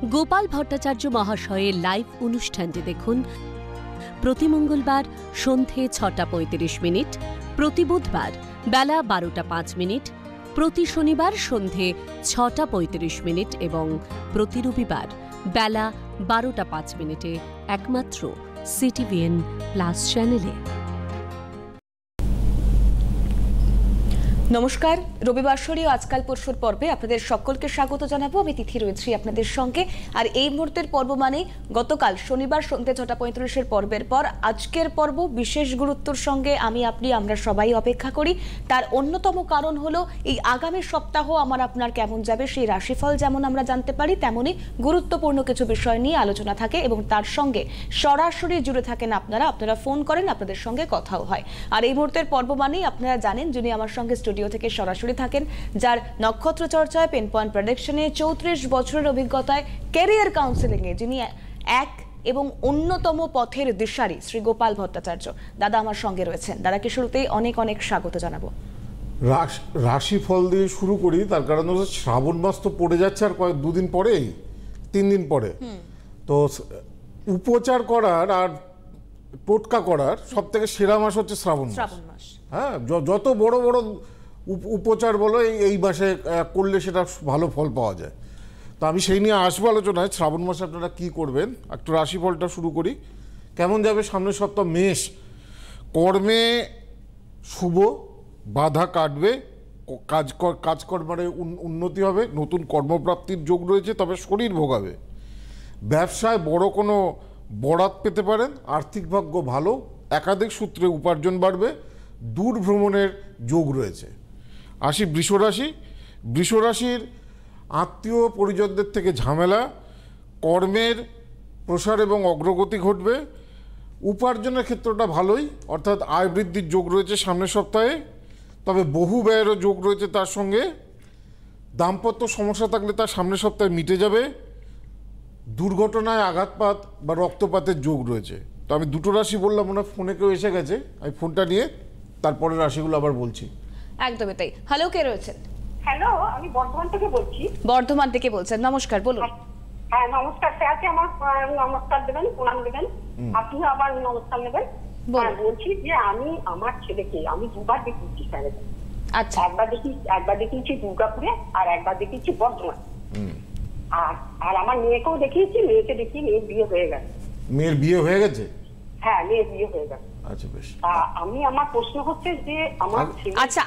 গোপাল ভট্টাচার্য মহাশয়ের লাইভ অনুষ্ঠানটি দেখুন প্রতি মঙ্গলবার সন্ধে 6:35, প্রতি বুধবার বেলা 12:05, প্রতি শনিবার সন্ধে 6:35 এবং প্রতি রবিবার বেলা 12:05 একমাত্র সিটিভিএন প্লাস চ্যানেলে। নমস্কার, রবিবাসরীয় আজকাল পরশুর পর্বে আপনাদের সকলকে স্বাগত জানাবো। আমি তিথি রয়েছি আপনাদের সঙ্গে। আর এই মুহূর্তের পর্ব মানে গতকাল শনিবার সন্ধ্যে 6:35 পর্বের পর আজকের পর্ব বিশেষ গুরুত্বের সঙ্গে আমরা সবাই অপেক্ষা করি। তার অন্যতম কারণ হলো এই আগামী সপ্তাহ আপনার কেমন যাবে সেই রাশিফল যেমন আমরা জানতে পারি, তেমনই গুরুত্বপূর্ণ কিছু বিষয় নিয়ে আলোচনা থাকে এবং তার সঙ্গে সরাসরি জুড়ে থাকেন আপনারা ফোন করেন, আপনাদের সঙ্গে কথাও হয়। আর এই মুহূর্তের পর্ব মানেই আপনারা জানেন যিনি আমার সঙ্গে স্টুডিও থেকে সরাসরি থাকেন, যার নক্ষত্র চর্চায়, পেন পয়েন্ট প্রেডিকশনে 34 বছরের অভিজ্ঞতায়, ক্যারিয়ার কাউন্সেলিং এ যিনি এক এবং অন্যতম পথের দিশারি, শ্রী গোপাল ভট্টাচার্য দাদা আমার সঙ্গে রয়েছেন। দাদাকে শুরুতেই অনেক অনেক স্বাগত জানাবো। রাশিফল দিয়ে শুরু করি, তার কারণ হচ্ছে শ্রাবণ মাস তো পড়ে যাচ্ছে আর দুদিন পরে, 3 দিন পরে। তো উপচার করার আর টোটকা করার সব থেকে সেরা মাস হচ্ছে শ্রাবণ মাস। হ্যাঁ, যত বড় বড় উপচার বলো এই মাসে করলে সেটা ভালো ফল পাওয়া যায়। তো আমি সেই নিয়ে আসবো আলোচনায়। শ্রাবণ মাসে আপনারা কি করবেন, একটু রাশিফলটা শুরু করি। কেমন যাবে সামনের সপ্তাহ? মেষ, কর্মে শুভ, বাধা কাটবে, কাজকর্মের উন্নতি হবে, নতুন কর্মপ্রাপ্তির যোগ রয়েছে, তবে শরীর ভোগাবে। ব্যবসায় বড় কোনো বরাত পেতে পারেন, আর্থিক ভাগ্য ভালো, একাধিক সূত্রে উপার্জন বাড়বে, দূর ভ্রমণের যোগ রয়েছে। আসি বৃষরাশি। বৃষরাশির আত্মীয় পরিজনদের থেকে ঝামেলা, কর্মের প্রসার এবং অগ্রগতি ঘটবে। উপার্জনের ক্ষেত্রটা ভালোই, অর্থাৎ আয় বৃদ্ধির যোগ রয়েছে সামনের সপ্তাহে, তবে বহু ব্যয়েরও যোগ রয়েছে। তার সঙ্গে দাম্পত্য সমস্যা থাকলে তার সামনের সপ্তাহে মিটে যাবে। দুর্ঘটনায় আঘাতপাত বা রক্তপাতের যোগ রয়েছে। তো আমি দুটো রাশি বললাম, ওনার ফোনে কেউ এসে গেছে, আমি ফোনটা নিয়ে তারপরে রাশিগুলো আবার বলছি। একদমই তাই। হ্যালো, কে রয়েছেন? হ্যালো, আমি বর্ধমান থেকে বলছি। বর্ধমান থেকে বলছেন, নমস্কার, বলুন। হ্যাঁ নমস্কার স্যারকে আমার নমস্কার দেবেন, প্রণাম দেবেন, আপনি আবার নমস্কার নেবেন। বলছি যে আমি আমার ছেলেকে আমি দুবার দেখিয়েছি স্যারের। আচ্ছা, একবার দেখিয়েছি দুর্গাপুরে আর একবার দেখিয়েছি বর্ধমান। আর আমার মেয়েকেও দেখিয়েছি, মেয়েকে দেখিয়ে মেয়ের বিয়ে হয়ে গেছে। মেয়ের বিয়ে হয়ে গেছে? হ্যাঁ, মেয়ের বিয়ে হয়ে গেছে। আচ্ছা, বেশ। আমার প্রশ্ন হচ্ছে যে আমার আচ্ছা,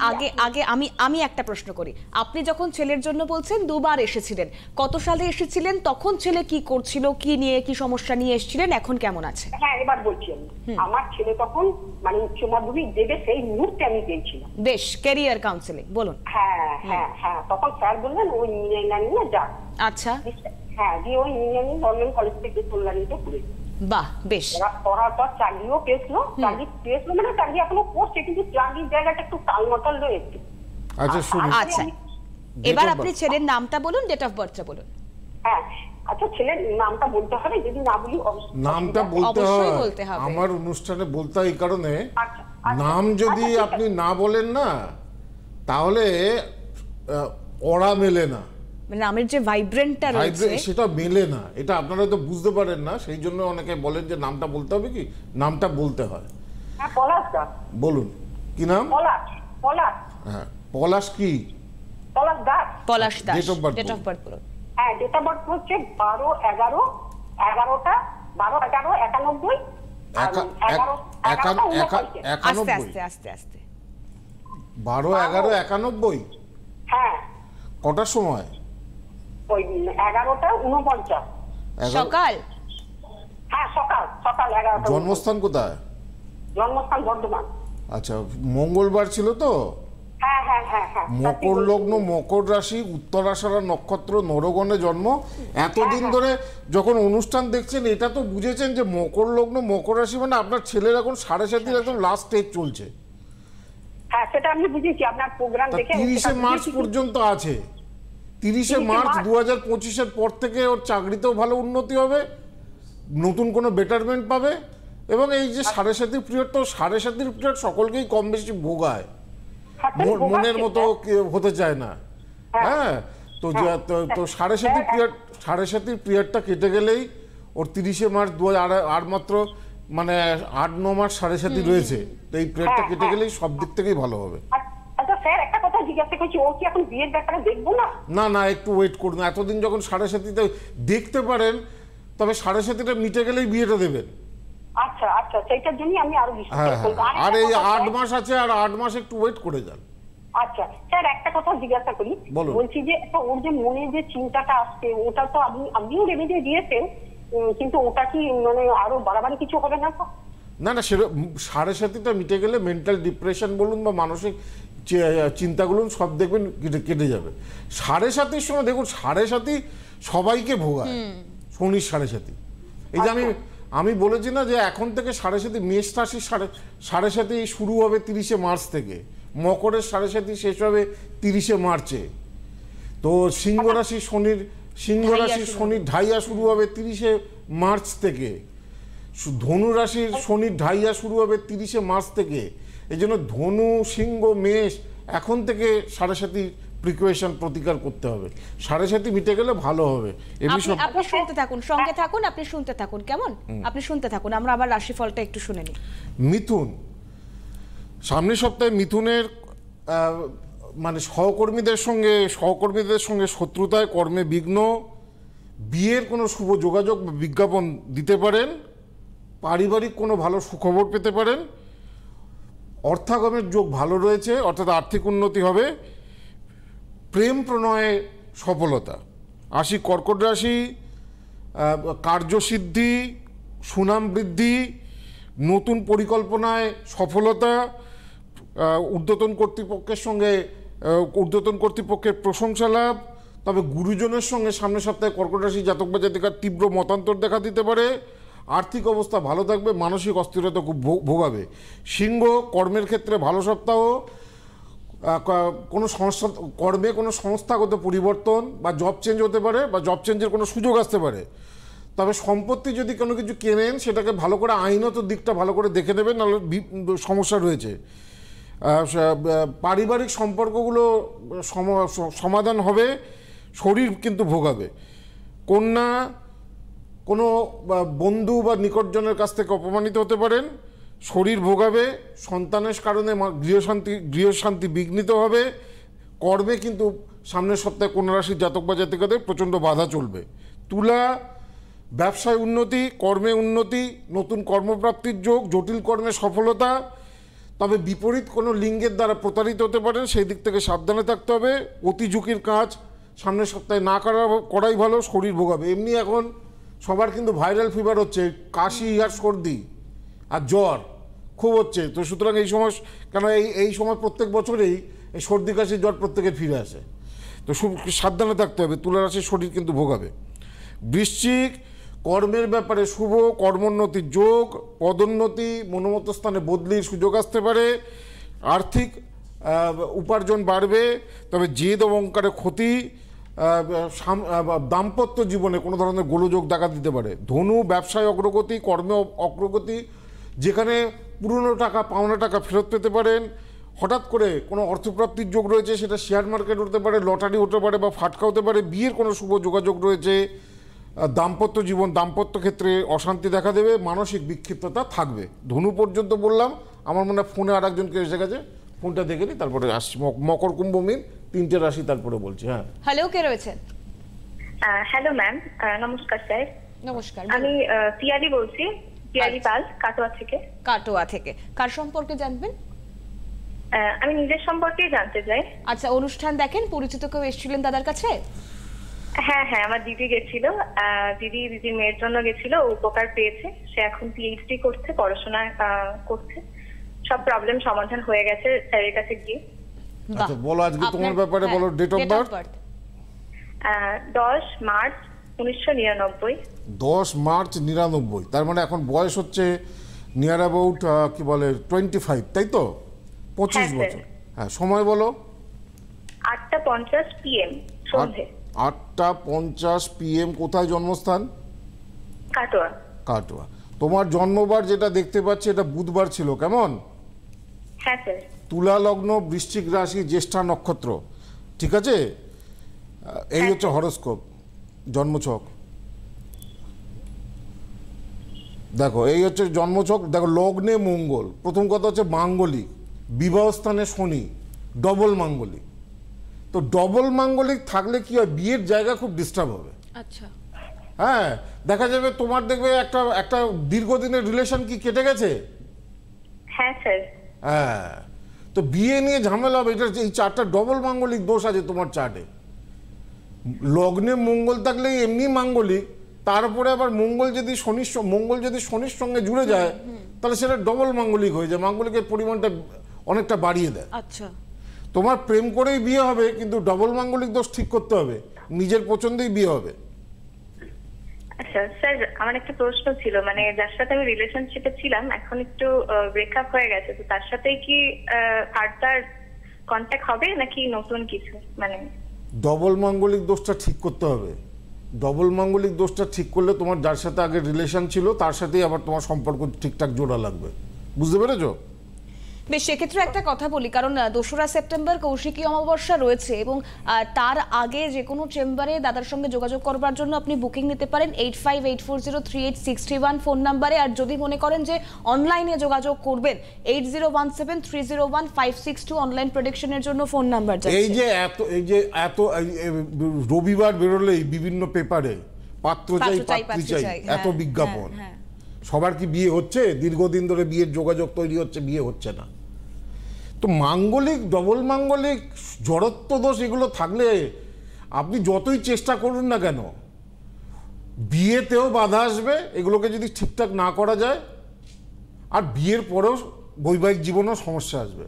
আগে আমি একটা প্রশ্ন করি। আপনি যখন ছেলের জন্য বলছেন দুবার এসেছিলেন, কত সালে এসেছিলেন? তখন ছেলে কি করছিল, কি নিয়ে, কি সমস্যা নিয়ে এসেছিলেন, এখন কেমন আছে? হ্যাঁ, এবার বলছি আমি। আমার ছেলে তখন মানে উচ্চ মাধ্যমিক দেবে সেই মুহূর্তে আমি গেছিলাম। বেশ, ক্যারিয়ার কাউন্সেলিং বলুন। হ্যাঁ, তখন স্যার বললেন ওই ইঞ্জিনিয়ারিং নিয়ে যা। আচ্ছা, হ্যাঁ, দিয়ে ওই ইঞ্জিনিয়ারিং গভর্নমেন্ট কলেজ থেকে কল্যাণীতে পড়ে। বাহ, বেশ। পড়ার পর চাকরিও পেয়েছিল, মানে চাকরি এখনো করছে, কিন্তু চাকরির জায়গাটা একটু টালমাটাল রয়েছে। আচ্ছা, এবার আপনি ছেলের নামটা বলুন, ডেট অফ বার্থটা বলুন। হ্যাঁ, আচ্ছা, ছেলের নামটা বলতে হবে? যদি না বলি নামটা বলতে হবে। আমার অনুষ্ঠানে বলতে হয় এই কারণে, নাম যদি আপনি না বলেন না তাহলে ওরা মেলে না, নামের যে ভাইব্রেন্টটা রয়েছে সেটা মেলে না। এটা আপনারা তো বুঝতে পারেন না, সেই জন্য অনেকে বলেন যে নামটা বলতে হবে। কি নামটা বলতে হয়? হ্যাঁ, পলাশ দাস। বলুন, কি নাম? পলাশ। হ্যাঁ, পলাশ কি? পলাশ দাস। পলাশ দাস। ডেট অফ বার্থ বলুন। হ্যাঁ, ডেট অফ বার্থ হচ্ছে 12/11/11 12/11/91। আস্তে 12/11/91। হ্যাঁ। কটার সময়? ওই 11:49 সকাল। হ্যাঁ, সকাল 11টা। জন্মস্থান কোথায়? জন্মস্থান বর্ধমান। আচ্ছা, মঙ্গলবার ছিল তো? হ্যাঁ। মকর লগ্ন, মকর রাশি, উত্তরাষাঢ়া নক্ষত্র, নরগণে জন্ম। এতদিন ধরে যখন অনুষ্ঠান দেখছেন এটা তো বুঝেছেন যে মকর লগ্ন, মকর রাশি মানে আপনার ছেলের এখন 7.5 একদম লাস্ট স্টেজ চলছে। হ্যাঁ, সেটা আমি বুঝেছি আপনার প্রোগ্রাম দেখে। 30শে মার্চ পর্যন্ত আছে। 30শে মার্চ 2025-এর পর থেকে ওর চাকরিতেও ভালো উন্নতি হবে, নতুন কোনো বেটারমেন্ট পাবে। এবং এই যে 7.5 পিরিয়ড, তো 7.5 পিরিয়ড সকলকেই কম বেশি ভোগায়, মনের মতো হতে চায় না। হ্যাঁ, তো তো সাড়ে সাতির পিরিয়ডটা কেটে গেলেই ওর 30শে মার্চ আর মাত্র মানে 8-9 মাস সাড়ে সাতি রয়েছে, তো এই পিরিয়ডটা কেটে গেলেই সব দিক থেকেই ভালো হবে। আচ্ছা স্যার, একটা কথা জিজ্ঞাসা করছি, ও কি এখন বিয়ের ব্যাপারে দেখবো না? না না, একটু ওয়েট করুন, এতদিন যখন সাড়ে সাতিতে দেখতে পারেন, তবে সাড়ে সাতিটা মিটে গেলেই বিয়েটা দেবেন। আচ্ছা আচ্ছা, সেইটার জন্যই আমি আরো বেশি হ্যাঁ করবো। হ্যাঁ, আর এই 8 মাস আছে, আর 8 মাস একটু ওয়েট করে যান। আচ্ছা স্যার, একটা কথা জিজ্ঞাসা করি, বলছি যে ওর যে মনে যে চিন্তাটা আসছে, ওটা তো আপনিও রেমেডি দিয়েছেন, কিন্তু ওটা কি মানে আরো বাড়াবাড়ি কিছু হবে না তো? না না, সাড়ে সাতিটা মিটে গেলে মেন্টাল ডিপ্রেশন বলুন বা মানসিক চিন্তাগুলো সব দেখবেন কেটে যাবে। সাড়ে সাতির সময় দেখুন, সাড়ে সাতি সবাইকে ভোগায়, শনির সাড়ে সাতি। এই যে আমি বলেছি না যে এখন থেকে সাড়ে সাতি, মেষ রাশির সাড়ে সাতি শুরু হবে 30শে মার্চ থেকে, মকরের সাড়ে সাতি শেষ হবে 30শে মার্চে। তো সিংহ রাশির শনির ঢাইয়া শুরু হবে 30শে মার্চ থেকে, ধনু রাশির শনির ঢাইয়া শুরু হবে 30শে মার্চ থেকে। এই জন্য ধনু, সিংহ, মেষ এখন থেকে সাড়ে সাতি প্রিকোয়েশন প্রতিকার করতে হবে, সাড়ে সাতি মিটে গেলে ভালো হবে। আপনি শুনতে থাকুন, সঙ্গে থাকুন, আপনি শুনতে থাকুন, কেমন? আপনি শুনতে থাকুন, আমরা আবার রাশিফলটা একটু শুনে নিই। মিথুন, সামনের সপ্তাহে মিথুনের মানে সহকর্মীদের সঙ্গে শত্রুতায়, কর্মে বিঘ্ন, বিয়ের কোনো শুভ যোগাযোগ বা বিজ্ঞাপন দিতে পারেন, পারিবারিক কোনো ভালো সুখবর পেতে পারেন, অর্থাগমের যোগ ভালো রয়েছে, অর্থাৎ আর্থিক উন্নতি হবে, প্রেম প্রণয়ে সফলতা। কর্কট রাশি, কার্যসিদ্ধি, সুনাম বৃদ্ধি, নতুন পরিকল্পনায় সফলতা, ঊর্ধ্বতন কর্তৃপক্ষের প্রশংসা লাভ। তবে গুরুজনের সঙ্গে সামনের সপ্তাহে কর্কট রাশি জাতক বা জাতিকার তীব্র মতান্তর দেখা দিতে পারে, আর্থিক অবস্থা ভালো থাকবে, মানসিক অস্থিরতা খুব ভোগাবে। সিংহ, কর্মের ক্ষেত্রে ভালো সপ্তাহ, কোনো কর্মে কোনো সংস্থাগত পরিবর্তন বা জব চেঞ্জ হতে পারে, বা জব চেঞ্জের কোনো সুযোগ আসতে পারে। তবে সম্পত্তি যদি কোনো কিছু কেনেন, সেটাকে ভালো করে আইনত দিকটা ভালো করে দেখে নেবেন, নাহলে সমস্যা রয়েছে। পারিবারিক সম্পর্কগুলো সমাধান হবে, শরীর কিন্তু ভোগাবে। কন্যা, কোনো বন্ধু বা নিকটজনের কাছ থেকে অপমানিত হতে পারেন, শরীর ভোগাবে, সন্তানের কারণে গৃহশান্তি বিঘ্নিত হবে, কর্মে কিন্তু সামনের সপ্তাহে কন্যা রাশির জাতক বা জাতিকাদের প্রচণ্ড বাধা চলবে। তুলা, ব্যবসায় উন্নতি, কর্মে উন্নতি, নতুন কর্মপ্রাপ্তির যোগ, জটিল কর্মে সফলতা। তবে বিপরীত কোনো লিঙ্গের দ্বারা প্রতারিত হতে পারেন, সেই দিক থেকে সাবধানে থাকতে হবে। অতি ঝুঁকির কাজ সামনের সপ্তাহে না করাই ভালো, শরীর ভোগাবে। এমনি এখন সবার কিন্তু ভাইরাল ফিভার হচ্ছে, কাশি আর সর্দি আর জ্বর খুব হচ্ছে। তো সুতরাং এই সময়, কেন এই সময় প্রত্যেক বছরেই এই সর্দি কাশি জ্বর প্রত্যেকের ফিরে আসে, তো সাবধানে থাকতে হবে। তুলা রাশির শরীর কিন্তু ভোগাবে। বৃশ্চিক, কর্মের ব্যাপারে শুভ, কর্মোন্নতির যোগ, পদোন্নতি, মনোমত স্থানে বদলির সুযোগ আসতে পারে, আর্থিক উপার্জন বাড়বে, তবে জেদ অহংকারে ক্ষতি, দাম্পত্য জীবনে কোনো ধরনের গোলযোগ দেখা দিতে পারে। ধনু, ব্যবসায় অগ্রগতি, কর্মে অগ্রগতি, যেখানে পুরনো টাকা, পাওনা টাকা ফেরত পেতে পারেন। হঠাৎ করে কোনো অর্থপ্রাপ্তির যোগ রয়েছে, সেটা শেয়ার মার্কেট হতে পারে, লটারি হতে পারে, বা ফাটকা হতে পারে। বিয়ের কোনো শুভ যোগাযোগ রয়েছে। দাম্পত্য জীবন, দাম্পত্য ক্ষেত্রে অশান্তি দেখা দেবে, মানসিক বিক্ষিপ্ততা থাকবে। ধনু পর্যন্ত বললাম। আমার মনে হয় ফোনে আর একজনকে এসে গেছে, ফোনটা দেখে নিই, তারপরে আসছি। মকর, কুম্ভ, মীন, 3টে রাশি তারপরে বলছি। হ্যাঁ, হ্যালো, কে রয়েছেন? হ্যালো ম্যাম, নমস্কার স্যার। নমস্কার, আমি পিয়ালি বলছি, পিয়ালি পাল, কাটোয়া থেকে। কাটোয়া থেকে কার সম্পর্কে জানবেন? আমি নিজের সম্পর্কেই জানতে চাই। আচ্ছা, অনুষ্ঠান দেখেন, পরিচিত কেউ এসেছিলেন দাদার কাছে? হ্যাঁ হ্যাঁ, আমার দিদি গেছিল, দিদির মেয়ের জন্য গেছিল, উপকার পেয়েছে। সে এখন পিএইচডি করছে, পড়াশোনা করছে, সব প্রবলেম সমাধান হয়ে গেছে স্যারের কাছে গিয়ে। আচ্ছা বলো, আজকে তোমার ব্যাপারে বলো। Date of birth 10 March 1999। 10 March 99, তার মানে এখন বয়স হচ্ছে নিয়ার অ্যাবাউট কি বলে 25, তাই তো? 25 বছর। হ্যাঁ, সময় বলো। 8:50 PM সন্ধ্যে। 8:50 PM। কোথায় জন্মস্থান? কাটোয়া। কাটোয়া। তোমার জন্মবার যেটা দেখতে পাচ্ছি, এটা বুধবার ছিল, কেমন? হ্যাঁ স্যার। তুলা লগ্ন, বৃশ্চিক রাশি, জ্যেষ্ঠা নক্ষত্র, ঠিক আছে? এই হচ্ছে হরোস্কোপ, জন্মছক। দেখো এই হচ্ছে জন্মছক। দেখো লগ্নে মঙ্গল, প্রথম কথা হচ্ছে মাঙ্গলিক, বিবাহস্থানে শনি, ডবল মাঙ্গলিক। তো ডবল মাঙ্গলিক থাকলে কি হয়, বিয়ের জায়গা খুব ডিস্টার্ব হবে। আচ্ছা, হ্যাঁ, দেখা যাবে তোমার দেখবে একটা দীর্ঘদিনের রিলেশন কি কেটে গেছে। হ্যাঁ স্যার। হ্যাঁ, তো বিয়ে নিয়ে ঝামেলা হবে। এটা এই চারটা ডবল মাঙ্গলিক দোষ আছে তোমার চার্টে। লগ্নে মঙ্গল থাকলে এমনি মাঙ্গলিক, তারপরে আবার মঙ্গল যদি শনির সঙ্গে জুড়ে যায় তাহলে সেটা ডবল মাঙ্গলিক হয়ে যায়, মাঙ্গলিকের পরিমাণটা অনেকটা বাড়িয়ে দেয়। আচ্ছা, তোমার প্রেম করেই বিয়ে হবে, কিন্তু ডবল মাঙ্গলিক দোষ ঠিক করতে হবে, নিজের পছন্দেই বিয়ে হবে। আচ্ছা স্যার, আমার একটা প্রশ্ন ছিল, মানে যার সাথে আমি রিলেশনশিপে ছিলাম এখন একটু ব্রেকআপ হয়ে গেছে, তো তার সাথে কি ফার্দার কন্ট্যাক্ট হবে নাকি নতুন কিছু? মানে ডবল মাঙ্গলিক দোষটা ঠিক করতে হবে। ডবল মাঙ্গলিক দোষটা ঠিক করলে তোমার যার সাথে আগে রিলেশন ছিল তার সাথেই আবার তোমার সম্পর্ক ঠিকঠাক জোড়া লাগবে। বুঝতে পেরেছো? বেশ, সেক্ষেত্রে একটা কথা বলি, কারণ 2রা সেপ্টেম্বর কৌশিকী অমাবস্যা রয়েছে এবং তার আগে যে কোনো চেম্বারে দাদার সঙ্গে যোগাযোগ করবার জন্য আপনি বুকিং নিতে পারেন 8584038631 ফোন নাম্বারে। আর যদি মনে করেন যে অনলাইনে যোগাযোগ করবেন 8017301562 অনলাইন প্রেডিকশনের জন্য ফোন নাম্বার যাচ্ছে। এই যে এত রবিবার বেরোলেই বিভিন্ন পেপারে পাত্র চাই এত বিজ্ঞাপন, সবার কি বিয়ে হচ্ছে? দীর্ঘদিন ধরে বিয়ের যোগাযোগ তৈরি হচ্ছে, বিয়ে হচ্ছে না। তো মাঙ্গলিক, ডবল মাঙ্গলিক, জড়ত্ব দোষ এগুলো থাকলে আপনি যতই চেষ্টা করুন না কেন বিয়েতেও বাধা আসবে, এগুলোকে যদি ঠিকঠাক না করা যায়। আর বিয়ের পরেও বৈবাহিক জীবনেও সমস্যা আসবে।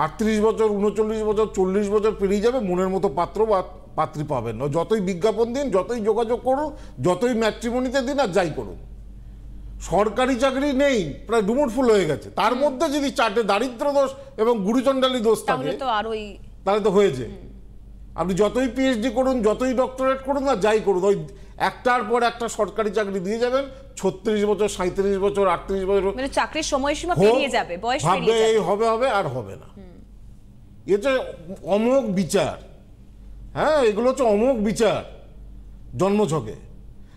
38 বছর, 39 বছর, 40 বছর পেরিয়ে যাবে, মনের মতো পাত্র বা পাত্রী পাবেন না। যতই বিজ্ঞাপন দিন, যতই যোগাযোগ করুন, যতই ম্যাট্রিমনিতে দিন আর যাই করুন, সরকারি চাকরি নেই, প্রায় ডুমুরফুল হয়ে গেছে। তার মধ্যে যদি চারটে দারিদ্র দোষ এবং গুরুচণ্ডালী দোষ থাকে তাহলে তো হয়েছে। আপনি যতই পিএইচডি করুন, যতই ডক্টরেট করুন না যাই করুন, ওই একটার পর একটা সরকারি চাকরি দিয়ে যাবেন। 36 বছর, 37 বছর, 38 বছর, মানে চাকরির সময়সীমা পেরিয়ে যাবে, বয়স পেরিয়ে যাবে, হবে আর হবে না। এটা অমোঘ বিচার। হ্যাঁ, এগুলো হচ্ছে অমোঘ বিচার জন্মছকে।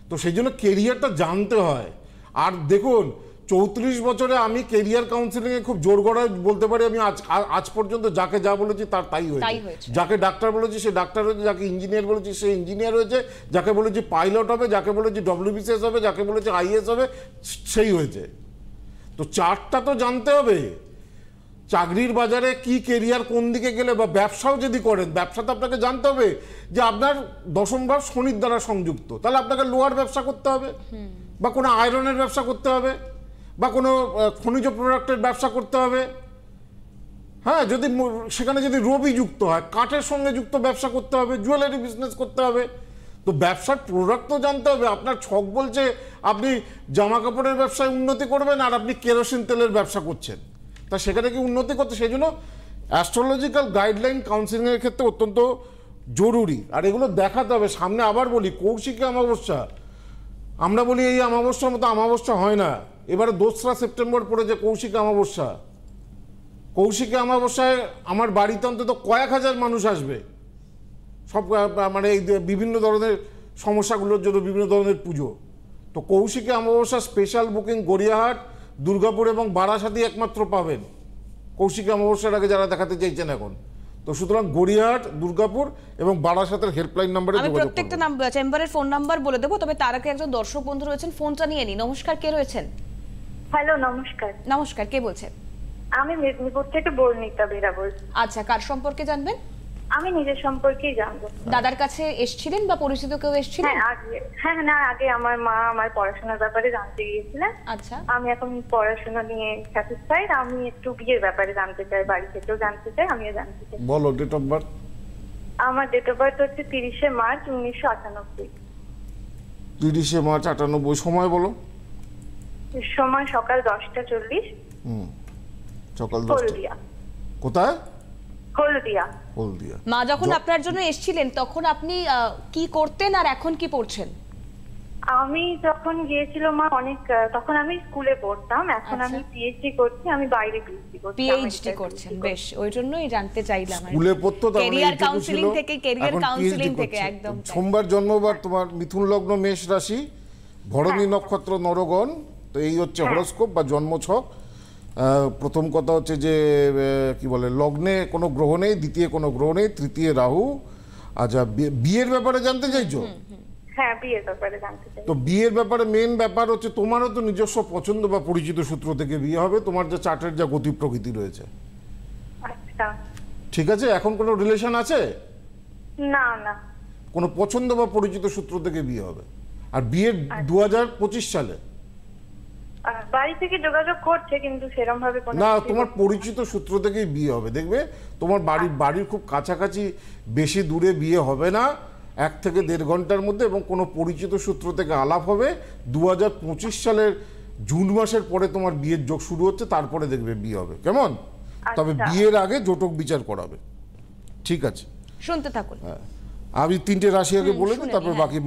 তো সেই জন্য কেরিয়ারটা জানতে হয়। আর দেখুন 34 বছরে আমি কেরিয়ার কাউন্সিলিংয়ে খুব জোর গলায় বলতে পারি, আমি আজ পর্যন্ত যাকে যা বলেছি তার তাই হয়েছে। যাকে ডাক্তার বলেছি সে ডাক্তার হয়েছে, যাকে ইঞ্জিনিয়ার বলেছি সে ইঞ্জিনিয়ার হয়েছে, যাকে বলেছি পাইলট হবে, যাকে বলেছি WBCS হবে, যাকে বলেছি IAS হবে, সেই হয়েছে। তো চারটা তো জানতে হবে। চাকরির বাজারে কি কেরিয়ার কোন দিকে গেলে, বা ব্যবসাও যদি করেন, ব্যবসাতে আপনাকে জানতে হবে যে আপনার দশম ভাব শনির দ্বারা সংযুক্ত, তাহলে আপনাকে লোহার ব্যবসা করতে হবে, বা কোনো আয়রনের ব্যবসা করতে হবে, বা কোনো খনিজ প্রোডাক্টের ব্যবসা করতে হবে। হ্যাঁ, যদি সেখানে যদি রবি যুক্ত হয়, কাঠের সঙ্গে যুক্ত ব্যবসা করতে হবে, জুয়েলারি বিজনেস করতে হবে। তো ব্যবসার প্রোডাক্ট তো জানতে হবে। আপনার ছক বলছে আপনি জামা কাপড়ের ব্যবসায় উন্নতি করবেন আর আপনি কেরোসিন তেলের ব্যবসা করছেন, তা সেখানে কি উন্নতি করতে? সেই জন্য অ্যাস্ট্রোলজিক্যাল গাইডলাইন কাউন্সিলিংয়ের ক্ষেত্রে অত্যন্ত জরুরি। আর এগুলো দেখাতে হবে সামনে। আবার বলি, কৌশিকী অমাবস্যা, আমরা বলি এই অমাবস্যার মতো অমাবস্যা হয় না। এবারে 2রা সেপ্টেম্বর পড়েছে কৌশিকী অমাবস্যা। কৌশিকী অমাবস্যায় আমার বাড়িতে অন্তত কয়েক হাজার মানুষ আসবে, সব মানে এই বিভিন্ন ধরনের সমস্যাগুলোর জন্য বিভিন্ন ধরনের পুজো। তো কৌশিকী অমাবস্যা স্পেশাল বুকিং গড়িয়াহাট, দুর্গাপুর এবং বারাসাতি একমাত্র পাবেন কৌশিকী অমাবস্যার আগে যারা দেখাতে চাইছেন এখন। তো সুতরাং গড়িয়াহাট, দুর্গাপুর এবং বারাসাতের হেল্পলাইন নম্বরে যোগাযোগ করুন। আমি প্রত্যেকটা চেম্বারের ফোন নাম্বার বলে দেবো, তবে তার আগে একজন দর্শক বন্ধু রয়েছেন, ফোনটা নিয়ে নি। নমস্কার, কে রয়েছেন? হ্যালো, নমস্কার। নমস্কার, কে বলছেন? আমি মেদিনীপুর থেকে বর্ণিতা বেরা বলছি। আচ্ছা, কার সম্পর্কে জানবেন? আমি নিজের সম্পর্কেই জানবো। দাদার কাছে এসেছিলেন বা পরিচিত কেউ এসেছিলেন? আগে আমার মা আমার পড়াশোনার ব্যাপারে জানতে গিয়েছিলেন। আচ্ছা, আমি এখন পড়াশোনা নিয়ে স্যাটিসফাইড। আমি একটু বিয়ের ব্যাপারে জানতে চাই, বাড়ি থেকেও জানতে চাই, আমিও জানতে চাই। বলো ডেট অফ বার্থ। আমার ডেট অফ বার্থ হচ্ছে 30শে মার্চ 1998। 30শে মার্চ 98। সময় বলো। সময় সকাল 10টা 40। সকাল 10টা। কোথায়? হলদিয়া। মা যখন আপনার জন্য এসেছিলেন তখন আপনি কি করতেন আর এখন কি পড়ছেন? আমি যখন গিয়েছিল মা অনেক তখন আমি স্কুলে পড়তাম, এখন আমি পিএইচডি করছি, আমি বাইরে পিএইচডি করছি। পিএইচডি করছেন, বেশ, ওই জন্যই জানতে চাইলাম। স্কুলে পড়তো, ক্যারিয়ার কাউন্সেলিং থেকে, ক্যারিয়ার কাউন্সেলিং থেকে একদম। সোমবার জন্মবার তোমার, মিথুন লগ্ন মেষ রাশি, ভরণী নক্ষত্র নরগণ, তো এই হচ্ছে হরোস্কোপ বা জন্মছক। প্রথম কথা হচ্ছে যে কি বলে, লগ্নে কোনো গ্রহ নেই, দ্বিতীয় কোনো গ্রহ নেই, তৃতীয় রাহু। আচ্ছা, বিয়ের ব্যাপারে জানতে চাইছো? হ্যাঁ, বিয়ের ব্যাপারে জানতে চাই। তো বিয়ের ব্যাপারে মেন ব্যাপার হচ্ছে তোমারও তো নিজস্ব পছন্দ বা পরিচিত সূত্র থেকে বিয়ে হবে, তোমার যা চার্টের যা গতি প্রকৃতি রয়েছে। আচ্ছা, ঠিক আছে। এখন কোনো রিলেশন আছে? না না। কোনো পছন্দ বা পরিচিত সূত্র থেকে বিয়ে হবে। আর বিয়ের 2025 সালে বাড়ি থেকে যোগাযোগ করছে, কিন্তু সেরকম ভাবে কোনো না, তোমার পরিচিত সূত্র থেকেই বিয়ে হবে। দেখবে তোমার বাড়ির খুব কাছাকাছি, বেশি দূরে বিয়ে হবে না, 1 থেকে 1.5 ঘন্টার মধ্যে, এবং কোনো পরিচিত সূত্র থেকে আলাপ হবে। 2025 সালের জুন মাসের পরে তোমার বিয়ের যোগ শুরু হচ্ছে, তারপরে দেখবে বিয়ে হবে। কেমন? তবে বিয়ের আগে জটক বিচার করাবে। ঠিক আছে, শুনতে থাকুন। হ্যাঁ, আমি 3টে রাশি আগে বলে দিই, তারপর বাকি।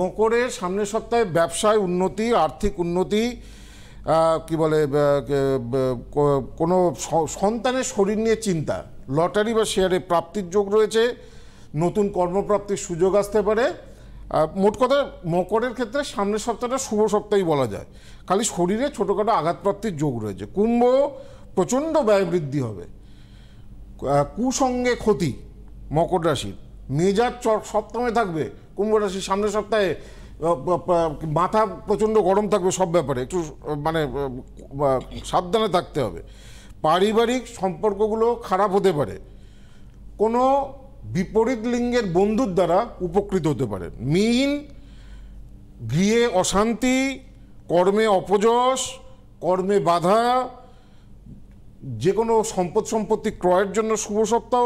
মকরের সামনের সপ্তাহে ব্যবসায় উন্নতি, আর্থিক উন্নতি, কি বলে, কোনো সন্তানের শরীর নিয়ে চিন্তা, লটারি বা শেয়ারে প্রাপ্তির যোগ রয়েছে, নতুন কর্মপ্রাপ্তির সুযোগ আসতে পারে। মোট কথা মকরের ক্ষেত্রে সামনের সপ্তাহটা শুভ সপ্তাহই বলা যায়, খালি শরীরে ছোটোখাটো আঘাতপ্রাপ্তির যোগ রয়েছে। কুম্ভ, প্রচণ্ড ব্যয় বৃদ্ধি হবে, কুসঙ্গে ক্ষতি মকর রাশির, মেজাজ সপ্তমে থাকবে কুম্ভ রাশির সামনের সপ্তাহে, মাথা প্রচণ্ড গরম থাকবে সব ব্যাপারে, একটু মানে সাবধানে থাকতে হবে। পারিবারিক সম্পর্কগুলো খারাপ হতে পারে, কোনো বিপরীত লিঙ্গের বন্ধুর দ্বারা উপকৃত হতে পারে। মীন, গৃহে অশান্তি, কর্মে অপযশ, কর্মে বাধা, যে কোনো সম্পত্তি ক্রয়ের জন্য শুভ সপ্তাহ,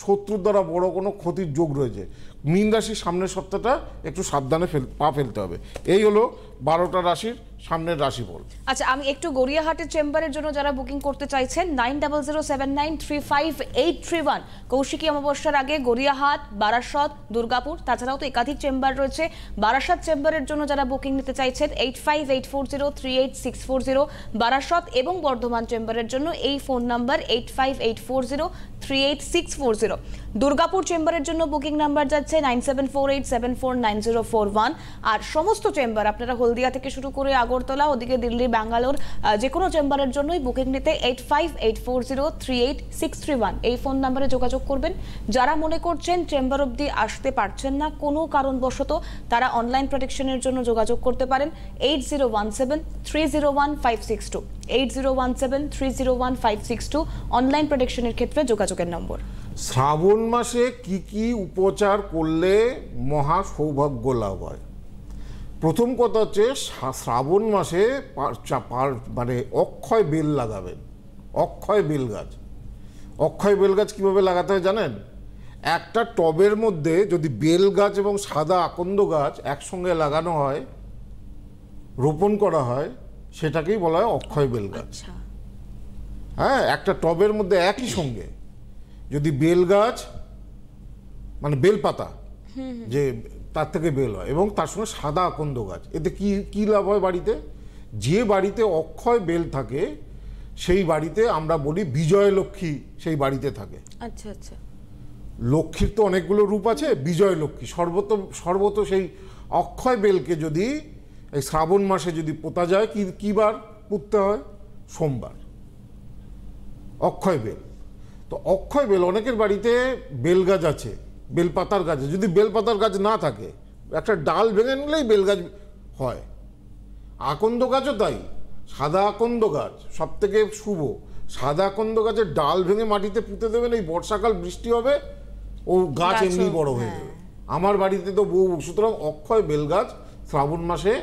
শত্রুর দ্বারা বড় কোনো ক্ষতির যোগ রয়েছে। মীন রাশির সামনের সপ্তাহটা একটু সাবধানে পা ফেলতে হবে। এই হলো 12টা রাশির সামনের রাশিফল। আচ্ছা, আমি একটু গড়িয়াহাটের চেম্বারের জন্য যারা বুকিং করতে চাইছেন 9007935831, কৌশিকী অমাবস্যার আগে গড়িয়াহাট, বারাসত, দুর্গাপুর, তাছাড়াও তো একাধিক চেম্বার রয়েছে। বারাসত চেম্বারের জন্য যারা বুকিং নিতে চাইছেন 8584038640, বারাসত এবং বর্ধমান চেম্বারের জন্য এই ফোন নাম্বার 8584038640। দুর্গাপুর চেম্বারের জন্য বুকিং নাম্বার যাচ্ছে 9748749041। আর সমস্ত চেম্বার আপনারা হলদিয়া থেকে শুরু করে আগরতলা, ওদিকে দিল্লি, ব্যাঙ্গালোর, যে কোনো চেম্বারের জন্যই বুকিং নিতে 8584038631 এই ফোন নাম্বারে যোগাযোগ করবেন। যারা মনে করছেন চেম্বার অবধি আসতে পারছেন না কোনো কারণবশত, তারা অনলাইন প্রোটেকশনের জন্য যোগাযোগ করতে পারেন 8017301562, 8017301562 অনলাইন প্রোটেকশনের ক্ষেত্রে যোগাযোগের নম্বর। শ্রাবণ মাসে কি কি উপচার করলে মহা সৌভাগ্য লাভ হয়? প্রথম কথা হচ্ছে শ্রাবণ মাসে মানে অক্ষয় বেল লাগাবেন। অক্ষয় বেল গাছ, অক্ষয় বেল গাছ কীভাবে লাগাতে হয় জানেন? একটা টবের মধ্যে যদি বেল গাছ এবং সাদা আকন্দ গাছ একসঙ্গে লাগানো হয়, রোপণ করা হয়, সেটাকেই বলা হয় অক্ষয় বেল গাছ। হ্যাঁ, একটা টবের মধ্যে একই সঙ্গে যদি বেল গাছ, মানে বেল পাতা, যে তার থেকে বেল হয়, এবং তার সঙ্গে সাদা আকন্দ গাছ, এতে কি লাভ হয় বাড়িতে? যে বাড়িতে অক্ষয় বেল থাকে সেই বাড়িতে আমরা বলি বিজয় লক্ষ্মী সেই বাড়িতে থাকে। আচ্ছা আচ্ছা। লক্ষ্মীর তো অনেকগুলো রূপ আছে, বিজয় লক্ষ্মী সর্বত সেই অক্ষয় বেলকে যদি এই শ্রাবণ মাসে যদি পোতা যায়, কি বার পুঁততে হয়? সোমবার। অক্ষয় বেল, তো অক্ষয় বেল, অনেকের বাড়িতে বেল গাছ আছে, বেলপাতার গাছ, যদি বেলপাতার গাছ না থাকে একটা ডাল ভেঙে নিলেই বেল গাছ হয়। আকন্দ গাছও তাই, সাদা আকন্দ গাছ সব থেকে শুভ। সাদা আকন্দ গাছের ডাল ভেঙে মাটিতে পুঁতে দেবেন, এই বর্ষাকাল বৃষ্টি হবে, ও গাছ এমনি বড় হয়ে যাবে। আমার বাড়িতে তো বহু। সুতরাং অক্ষয় বেল গাছ শ্রাবণ মাসে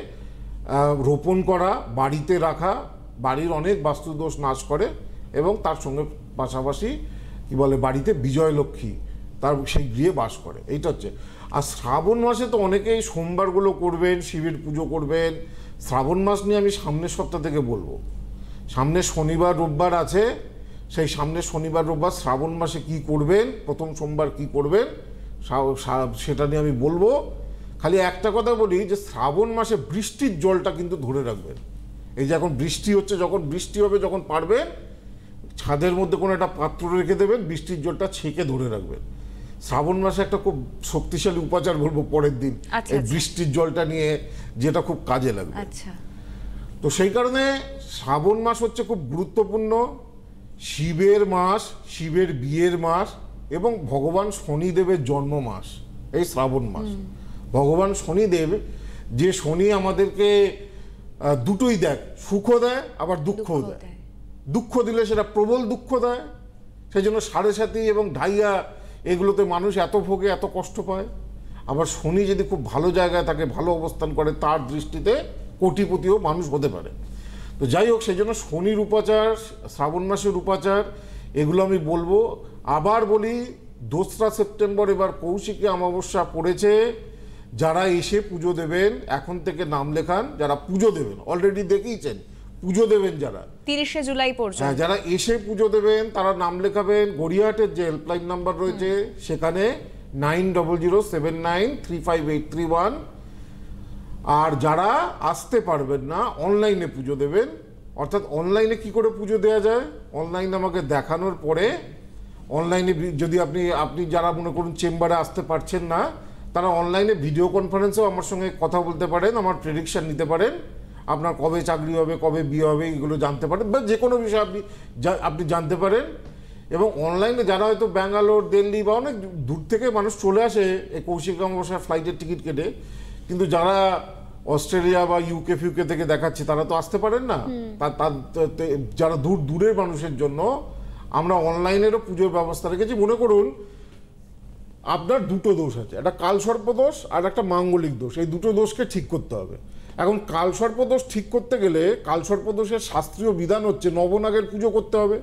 রোপণ করা, বাড়িতে রাখা, বাড়ির অনেক বাস্তুদোষ নাশ করে, এবং তার সঙ্গে পাশাপাশি কি বলে, বাড়িতে বিজয় লক্ষ্মী তার সেই গৃহে বাস করে। এইটা হচ্ছে। আর শ্রাবণ মাসে তো অনেকেই সোমবারগুলো করবেন, শিবের পুজো করবেন। শ্রাবণ মাস নিয়ে আমি সামনের সপ্তাহ থেকে বলবো। সামনে শনিবার রোববার আছে, সেই সামনের শনিবার রোববার শ্রাবণ মাসে কি করবেন, প্রথম সোমবার কি করবেন সেটা নিয়ে আমি বলবো। খালি একটা কথা বলি যে শ্রাবণ মাসে বৃষ্টির জলটা কিন্তু ধরে রাখবেন। এই যে এখন বৃষ্টি হচ্ছে, যখন বৃষ্টি হবে, যখন পারবেন ছাদের মধ্যে কোনো একটা পাত্র রেখে দেবেন, বৃষ্টির জলটা ছেঁকে ধরে রাখবেন। শ্রাবণ মাসে একটা খুব শক্তিশালী উপাচার বলবো পরের দিন এই বৃষ্টির জলটা নিয়ে, যেটা খুব কাজে লাগবে। তো সেই কারণে শ্রাবণ মাস হচ্ছে খুব গুরুত্বপূর্ণ, শিবের মাস, শিবের বিয়ের মাস এবং ভগবান শনিদেবের জন্ম মাস এই শ্রাবণ মাস। ভগবান শনিদেব, যে শনি আমাদেরকে দুটোই দেয়, সুখও দেয় আবার দুঃখও দেয়। দুঃখ দিলে সেটা প্রবল দুঃখ দেয়, সেই জন্য সাড়ে সাতি এবং ঢাইয়া এগুলোতে মানুষ এত ভোগে, এত কষ্ট পায়। আবার শনি যদি খুব ভালো জায়গায় থাকে, ভালো অবস্থান করে, তার দৃষ্টিতে কোটিপতিও মানুষ হতে পারে। তো যাই হোক, সেই জন্য শনির উপাচার, শ্রাবণ মাসের উপাচার, এগুলো আমি বলবো। আবার বলি, 2রা সেপ্টেম্বর এবার কৌশিকী অমাবস্যা পড়েছে। যারা এসে পুজো দেবেন এখন থেকে নাম লেখান, যারা পুজো দেবেন অলরেডি দেখিয়েছেন পুজো দেবেন, যারা 30শে জুলাই পর্যন্ত, যারা এসে পুজো দেবেন তারা নাম লেখাবেন। গড়িয়াহাটের যে হেল্পলাইন নাম্বার রয়েছে সেখানে 9007935831। আর যারা আসতে পারবেন না, অনলাইনে পুজো দেবেন। অর্থাৎ অনলাইনে কি করে পুজো দেওয়া যায়, অনলাইনে আমাকে দেখানোর পরে, অনলাইনে যদি আপনি যারা মনে করুন চেম্বারে আসতে পারছেন না, তারা অনলাইনে ভিডিও কনফারেন্সেও আমার সঙ্গে কথা বলতে পারেন, আমার প্রেডিকশন নিতে পারেন, আপনার কবে চাকরি হবে, কবে বিয়ে হবে, এগুলো জানতে পারেন, বা যে কোনো বিষয় আপনি জানতে পারেন। এবং অনলাইনে যারা হয়তো ব্যাঙ্গালোর, দিল্লি বা অনেক দূর থেকে মানুষ চলে আসে এই কৌশিকী অমাবস্যার ফ্লাইটের টিকিট কেটে, কিন্তু যারা অস্ট্রেলিয়া বা ইউকে ফিউকে থেকে দেখাচ্ছে তারা তো আসতে পারেন না। যারা দূরের মানুষের জন্য আমরা অনলাইনেরও পুজোর ব্যবস্থা রেখেছি। মনে করুন আপনার দুটো দোষ আছে, একটা কালসর্প দোষ আর একটা মাঙ্গলিক দোষ, এই দুটো দোষকে ঠিক করতে হবে। এখন কালসর্প দোষ ঠিক করতে গেলে কালসর্প দোষের শাস্ত্রীয় বিধান হচ্ছে নবনাগের পুজো করতে হবে,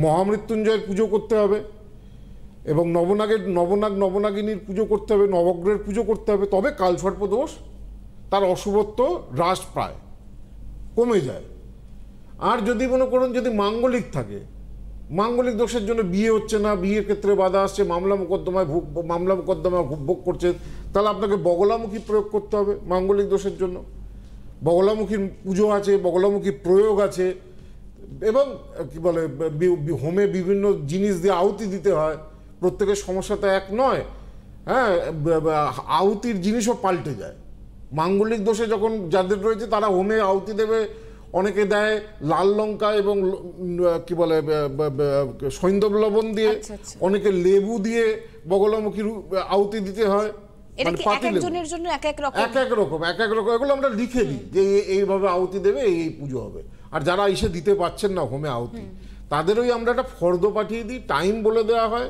মহামৃত্যুঞ্জয়ের পুজো করতে হবে, এবং নবনাগিনীর পুজো করতে হবে, নবগ্রহের পুজো করতে হবে, তবে কালসর্প দোষ তার অশুভত্ব হ্রাস পায়, কমে যায়। আর যদি মনে করুন যদি মাঙ্গলিক থাকে, মাঙ্গলিক দোষের জন্য বিয়ে হচ্ছে না, বিয়ের ক্ষেত্রে বাধা আসছে, মামলা মোকদ্দমায় ভোগ করছে, তাহলে আপনাকে বগলামুখী প্রয়োগ করতে হবে মাঙ্গলিক দোষের জন্য। বগলামুখীর পুজো আছে, বগলামুখী প্রয়োগ আছে, এবং কি বলে হোমে বিভিন্ন জিনিস দিয়ে আহুতি দিতে হয়। প্রত্যেকের সমস্যা তো এক নয়, হ্যাঁ, আহুতির জিনিসও পাল্টে যায়। মাঙ্গলিক দোষে যখন যাদের রয়েছে তারা হোমে আহুতি দেবে, অনেকে দেয় লাল লঙ্কা এবং কি বলে সৈন্দব লবণ দিয়ে, অনেকে লেবু দিয়ে বগলামুখীর আহুতি দিতে হয়। এক এক রকম এগুলো আমরা লিখে দিই যে এইভাবে আহুতি দেবে, এই পুজো হবে। আর যারা এসে দিতে পারছেন না হোমে আহুতি, তাদেরই আমরা একটা ফর্দ পাঠিয়ে দিই, টাইম বলে দেওয়া হয়,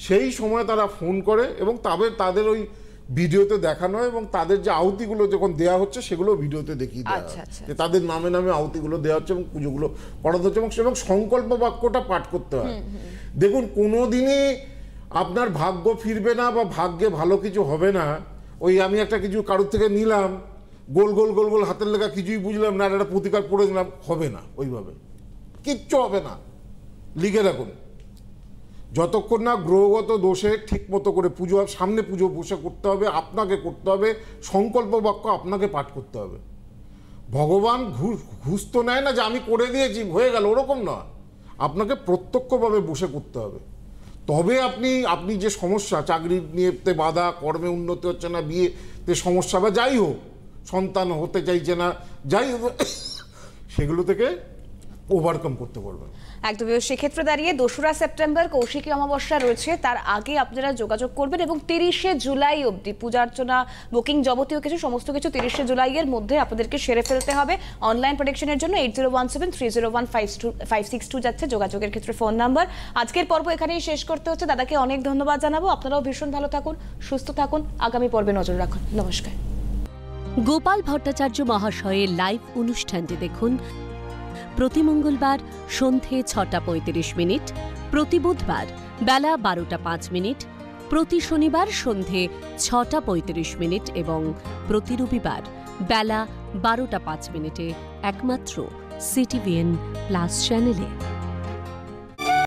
সেই সময় তারা ফোন করে এবং তাদের ওই ভিডিওতে দেখানো হয়, এবং তাদের যে আহুতিগুলো যখন দেওয়া হচ্ছে সেগুলো ভিডিওতে দেখিয়ে দেওয়া হয় যে তাদের নামে নামে আহুতিগুলো দেওয়া হচ্ছে এবং পুজোগুলো করাতে হচ্ছে, এবং সংকল্প বাক্যটা পাঠ করতে হয়। দেখুন, কোনোদিনই আপনার ভাগ্য ফিরবে না বা ভাগ্যে ভালো কিছু হবে না ওই আমি একটা কিছু কারোর থেকে নিলাম, গোল গোল গোল গোল হাতের লেখা কিছুই বুঝলাম না, একটা প্রতিকার পড়ে দিলাম, হবে না, ওইভাবে কিচ্ছু হবে না। লিখে রাখুন, যতক্ষণ না গ্রহগত দোষে ঠিক মতো করে পুজো, সামনে পুজো বসে করতে হবে, আপনাকে করতে হবে, সংকল্প বাক্য আপনাকে পাঠ করতে হবে। ভগবান ঘুষ তো নেয় না যে আমি করে দিয়েছি হয়ে গেল, ওরকম নয়, আপনাকে প্রত্যক্ষভাবে বসে করতে হবে। তবে আপনি যে সমস্যা, চাকরি নিয়ে বাধা, কর্মে উন্নতি হচ্ছে না, বিয়েতে সমস্যা বা যাই হোক, সন্তান হতে চাইছে না, যাই হোক, সেগুলো থেকে ওভারকাম করতে পারবেন। একদম। সেক্ষেত্রে দাঁড়িয়ে 2রা সেপ্টেম্বর কৌশিকী অমাবস্যা রয়েছে, তার আগে আপনারা যোগাযোগ করবেন এবং 30শে জুলাই অবধি পূজার্চনা, বুকিং, যাবতীয় কিছু সমস্ত কিছু 30শে জুলাইয়ের মধ্যে আপনাদেরকে সেরে ফেলতে হবে। অনলাইন প্রেডিকশনের জন্য 8017301562 যাচ্ছে যোগাযোগের ক্ষেত্রে ফোন নাম্বার। আজকের পর্ব এখানেই শেষ করতে হচ্ছে। দাদাকে অনেক ধন্যবাদ জানাবো। আপনারাও ভীষণ ভালো থাকুন, সুস্থ থাকুন, আগামী পর্বে নজর রাখুন। নমস্কার। গোপাল ভট্টাচার্য মহাশয়ের লাইভ অনুষ্ঠানটি দেখুন প্রতি মঙ্গলবার সন্ধে 6:35, প্রতি বুধবার বেলা 12:05, প্রতি শনিবার সন্ধে 6:35 এবং প্রতি রবিবার বেলা 12:05 একমাত্র CTVN+ চ্যানেলে।